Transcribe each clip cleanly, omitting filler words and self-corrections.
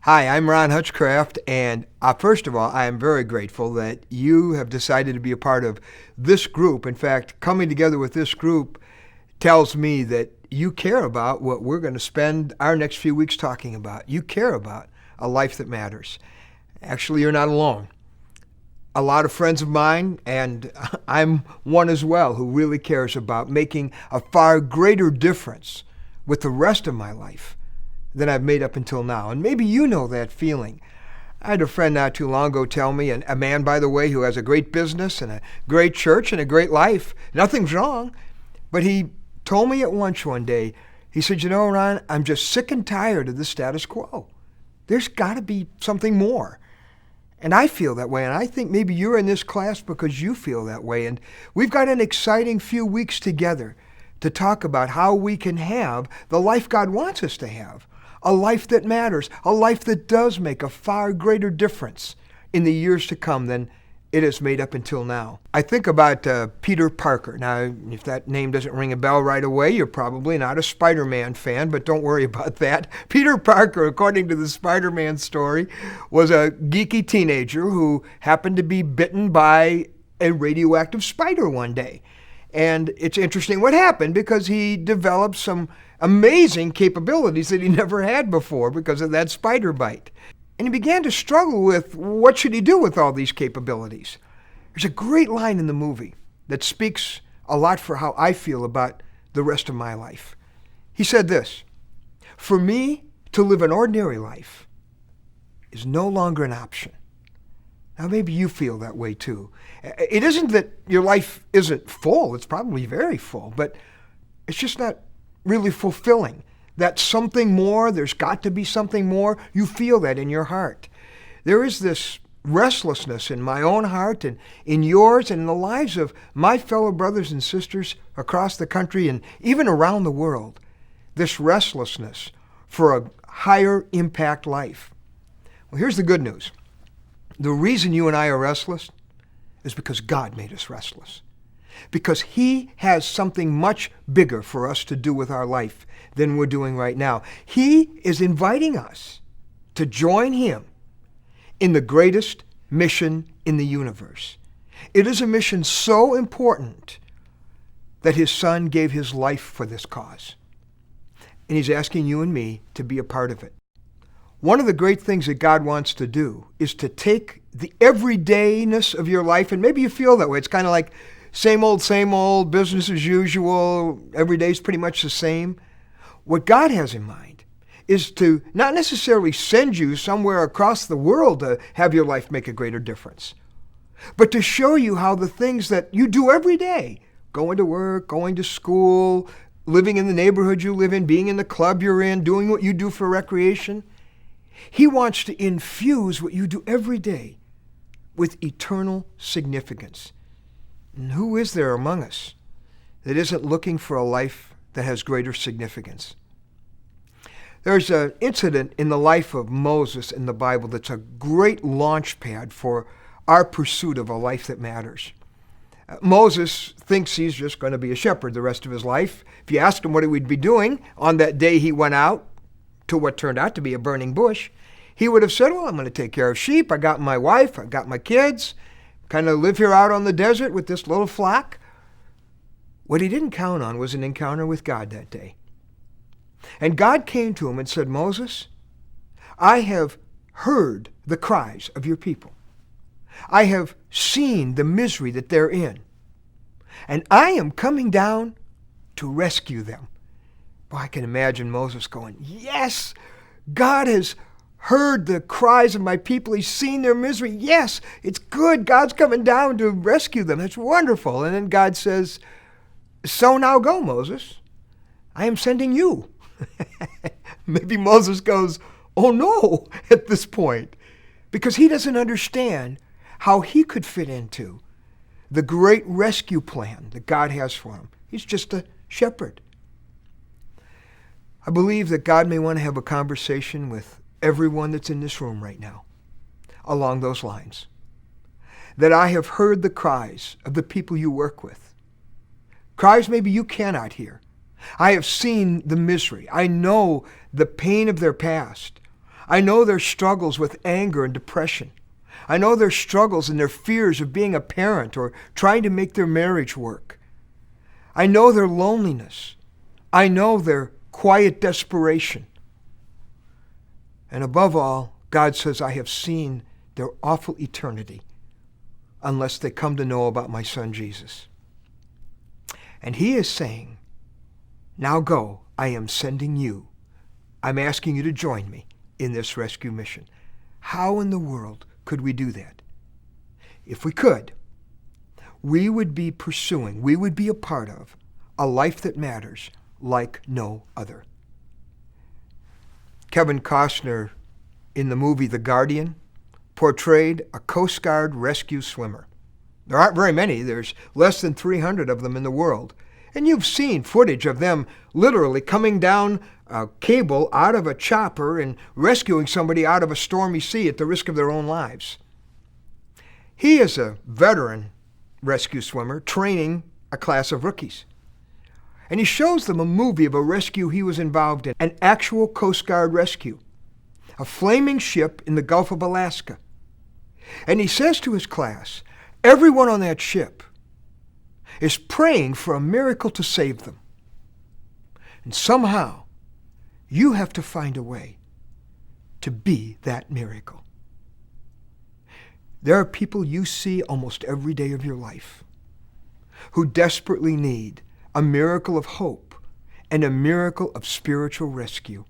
Hi, I'm Ron Hutchcraft, and first of all, I am very grateful that you have decided to be a part of this group. In fact, coming together with this group tells me that you care about what we're going to spend our next few weeks talking about. You care about a life that matters. Actually, you're not alone. A lot of friends of mine, and I'm one as well, who really cares about making a far greater difference with the rest of my life than I've made up until now. And maybe you know that feeling. I had a friend not too long ago tell me, and a man, by the way, who has a great business and a great church and a great life. Nothing's wrong. But he told me at lunch one day, he said, Ron, I'm just sick and tired of the status quo. There's got to be something more. And I feel that way, and I think maybe you're in this class because you feel that way. And we've got an exciting few weeks together to talk about how we can have the life God wants us to have. A life that matters, a life that does make a far greater difference in the years to come than it has made up until now. I think about Peter Parker. Now, if that name doesn't ring a bell right away, you're probably not a Spider-Man fan, but don't worry about that. Peter Parker, according to the Spider-Man story, was a geeky teenager who happened to be bitten by a radioactive spider one day. And it's interesting what happened because he developed some amazing capabilities that he never had before because of that spider bite. And he began to struggle with what should he do with all these capabilities. There's a great line in the movie that speaks a lot for how I feel about the rest of my life. He said this, "For me to live an ordinary life is no longer an option." Now, maybe you feel that way too. It isn't that your life isn't full. It's probably very full, but it's just not really fulfilling. That something more, there's got to be something more. You feel that in your heart. There is this restlessness in my own heart and in yours and in the lives of my fellow brothers and sisters across the country and even around the world. This restlessness for a higher impact life. Well, here's the good news. The reason you and I are restless is because God made us restless. Because He has something much bigger for us to do with our life than we're doing right now. He is inviting us to join Him in the greatest mission in the universe. It is a mission so important that His Son gave His life for this cause. And He's asking you and me to be a part of it. One of the great things that God wants to do is to take the everydayness of your life, and maybe you feel that way. It's kind of like same old, business as usual, every day's pretty much the same. What God has in mind is to not necessarily send you somewhere across the world to have your life make a greater difference, but to show you how the things that you do every day, going to work, going to school, living in the neighborhood you live in, being in the club you're in, doing what you do for recreation, He wants to infuse what you do every day with eternal significance. And who is there among us that isn't looking for a life that has greater significance? There's an incident in the life of Moses in the Bible that's a great launch pad for our pursuit of a life that matters. Moses thinks he's just going to be a shepherd the rest of his life. If you ask him what he would be doing on that day he went out to what turned out to be a burning bush, he would have said, well, I'm going to take care of sheep. I got my wife. I got my kids. Kind of live here out on the desert with this little flock. What he didn't count on was an encounter with God that day. And God came to him and said, Moses, I have heard the cries of your people. I have seen the misery that they're in. And I am coming down to rescue them. Boy, I can imagine Moses going, yes, God has heard the cries of my people. He's seen their misery. Yes, it's good. God's coming down to rescue them. That's wonderful. And then God says, so now go, Moses. I am sending you. Maybe Moses goes, oh no, at this point, because he doesn't understand how he could fit into the great rescue plan that God has for him. He's just a shepherd. I believe that God may want to have a conversation with everyone that's in this room right now along those lines. That I have heard the cries of the people you work with. Cries maybe you cannot hear. I have seen the misery. I know the pain of their past. I know their struggles with anger and depression. I know their struggles and their fears of being a parent or trying to make their marriage work. I know their loneliness. I know their quiet desperation. And above all, God says, I have seen their awful eternity unless they come to know about my son Jesus. And he is saying, now go, I am sending you. I'm asking you to join me in this rescue mission. How in the world could we do that? If we could, we would be pursuing, we would be a part of a life that matters like no other. Kevin Costner, in the movie The Guardian, portrayed a Coast Guard rescue swimmer. There aren't very many. There's less than 300 of them in the world. And you've seen footage of them literally coming down a cable out of a chopper and rescuing somebody out of a stormy sea at the risk of their own lives. He is a veteran rescue swimmer training a class of rookies. And he shows them a movie of a rescue he was involved in, an actual Coast Guard rescue, a flaming ship in the Gulf of Alaska. And he says to his class, everyone on that ship is praying for a miracle to save them. And somehow, you have to find a way to be that miracle. There are people you see almost every day of your life who desperately need a miracle of hope and a miracle of spiritual rescue.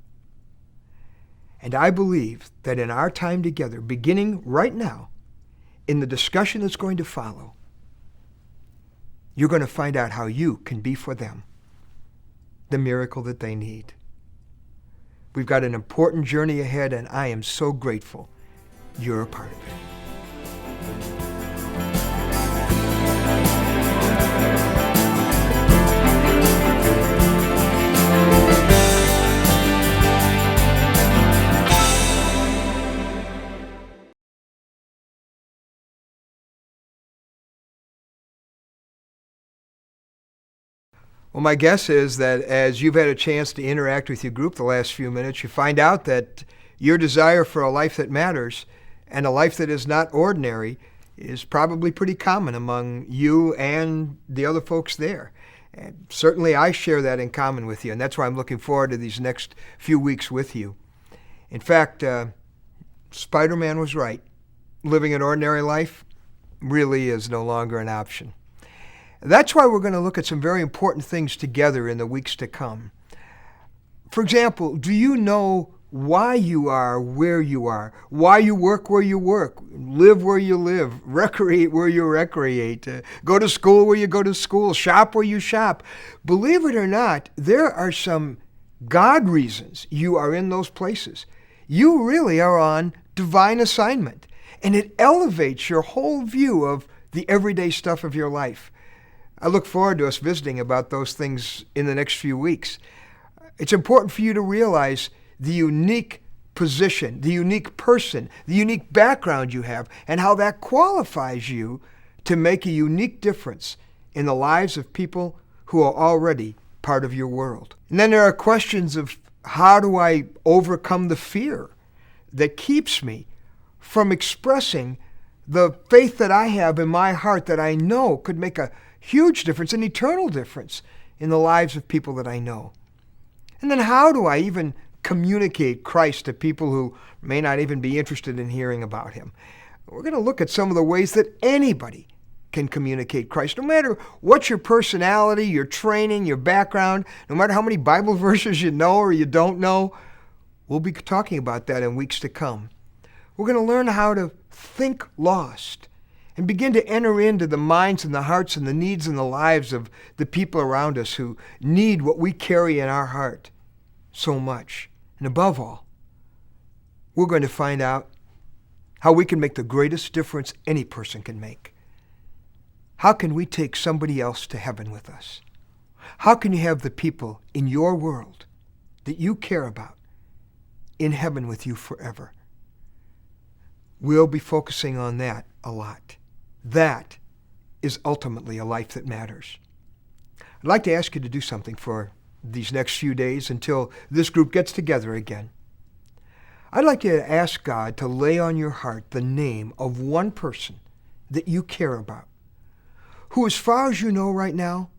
And I believe that in our time together, beginning right now, in the discussion that's going to follow, you're going to find out how you can be for them the miracle that they need. We've got an important journey ahead, and I am so grateful you're a part of it. Well, my guess is that as you've had a chance to interact with your group the last few minutes, you find out that your desire for a life that matters and a life that is not ordinary is probably pretty common among you and the other folks there. And certainly I share that in common with you, and that's why I'm looking forward to these next few weeks with you. In fact, Spider-Man was right. Living an ordinary life really is no longer an option. That's why we're going to look at some very important things together in the weeks to come. For example, do you know why you are where you are? Why you work where you work? Live where you live? Recreate where you recreate? Go to school where you go to school? Shop where you shop? Believe it or not, there are some God reasons you are in those places. You really are on divine assignment, and it elevates your whole view of the everyday stuff of your life. I look forward to us visiting about those things in the next few weeks. It's important for you to realize the unique position, the unique person, the unique background you have, and how that qualifies you to make a unique difference in the lives of people who are already part of your world. And then there are questions of how do I overcome the fear that keeps me from expressing the faith that I have in my heart that I know could make a huge difference, an eternal difference in the lives of people that I know. And then how do I even communicate Christ to people who may not even be interested in hearing about him? We're going to look at some of the ways that anybody can communicate Christ, no matter what your personality, your training, your background, no matter how many Bible verses you know or you don't know. We'll be talking about that in weeks to come. We're going to learn how to think lost and begin to enter into the minds and the hearts and the needs and the lives of the people around us who need what we carry in our heart so much. And above all, we're going to find out how we can make the greatest difference any person can make. How can we take somebody else to heaven with us? How can you have the people in your world that you care about in heaven with you forever? We'll be focusing on that a lot. That is ultimately a life that matters. I'd like to ask you to do something for these next few days until this group gets together again. I'd like you to ask God to lay on your heart the name of one person that you care about, who, as far as you know right now,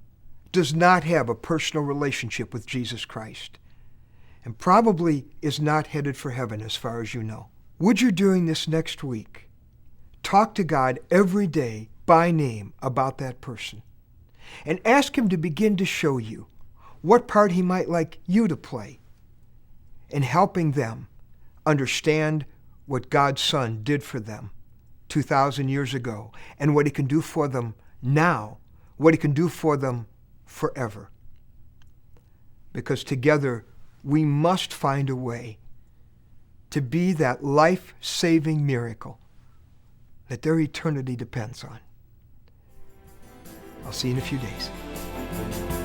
does not have a personal relationship with Jesus Christ, and probably is not headed for heaven as far as you know. Would you, during this next week, talk to God every day by name about that person, and ask him to begin to show you what part he might like you to play in helping them understand what God's Son did for them 2,000 years ago, and what he can do for them now, what he can do for them forever. Because together we must find a way to be that life-saving miracle that their eternity depends on. I'll see you in a few days.